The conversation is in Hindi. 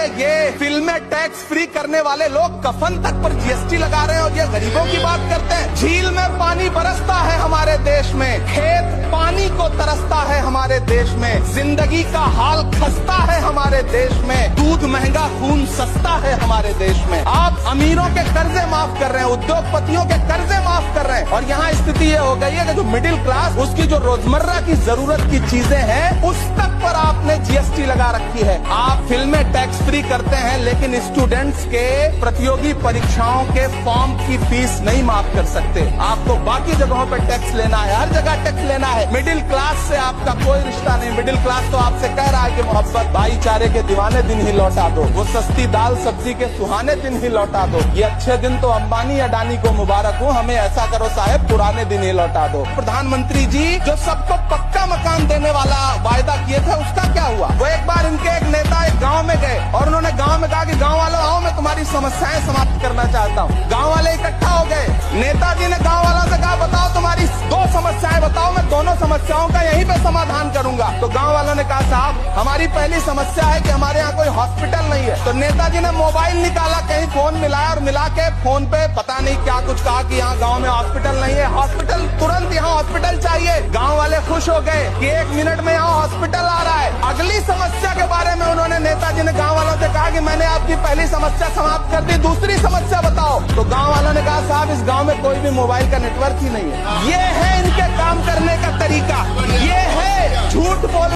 ये फिल्में टैक्स फ्री करने वाले लोग कफन तक पर जीएसटी लगा रहे हैं और ये गरीबों की बात करते हैं। झील में पानी बरसता है हमारे देश में, खेत पानी को तरसता है हमारे देश में, जिंदगी का हाल खस्ता है हमारे देश में, दूध महंगा खून सस्ता है हमारे देश में। आप अमीरों के कर्जे माफ कर रहे हैं, उद्योगपतियों के कर्जे माफ कर रहे हैं और यहाँ स्थिति ये हो गई है कि जो मिडिल क्लास, उसकी जो रोजमर्रा की जरूरत की चीजें हैं उस तक पर आपने जीएसटी लगा रखी है। आप फिल्में टैक्स फ्री करते हैं लेकिन स्टूडेंट्स के प्रतियोगी परीक्षाओं के फॉर्म की फीस नहीं माफ कर सकते। आपको बाकी जगहों पर टैक्स लेना है, हर जगह टैक्स लेना है। मिडिल क्लास से आपका कोई रिश्ता नहीं। मिडिल क्लास तो आपसे कह रहा है कि मोहब्बत भाईचारे के दीवाने दिन ही लौटा दो, वो सस्ती दाल सब्जी के सुहाने दिन ही लौटा दो। ये अच्छे दिन तो अंबानी अडानी को मुबारक हो, हमें ऐसा करो साहब पुराने दिन ही लौटा दो। प्रधानमंत्री जी जो सबको पक्का मकान देने वाला वायदा किए थे उसका क्या हुआ? वो एक बार इनके एक नेता एक गांव में गए और उन्होंने गांव में कहा कि गांव वालों आओ, मैं तुम्हारी समस्याएं समाप्त करना चाहता हूँ। गांव वाले इकट्ठा हो गए। नेताजी ने गांव वालों से कहा बताओ तुम्हारी 2 समस्याएं बताओ, मैं दोनों समस्याओं का यहीं पे समाधान करूंगा। तो गांव वालों ने कहा साहब हमारी पहली समस्या है कि हमारे यहाँ कोई हॉस्पिटल नहीं है। तो नेताजी ने मोबाइल निकाला, कहीं फोन मिलाया और मिला के फोन पे पता नहीं क्या कुछ कहा कि यहाँ गाँव में हॉस्पिटल नहीं है, हॉस्पिटल तुरंत यहाँ हॉस्पिटल चाहिए। गाँव वाले खुश हो गए कि 1 मिनट में यहाँ हॉस्पिटल आ रहा है। अगली समस्या के बारे में उन्होंने नेताजी ने गांव वालों से कहा कि मैंने आपकी पहली समस्या समाप्त कर दी, दूसरी समस्या बताओ। तो गांव वालों ने कहा साहब इस गांव में कोई भी मोबाइल का नेटवर्क ही नहीं है। ये है इनके काम करने का तरीका, ये है झूठ बोल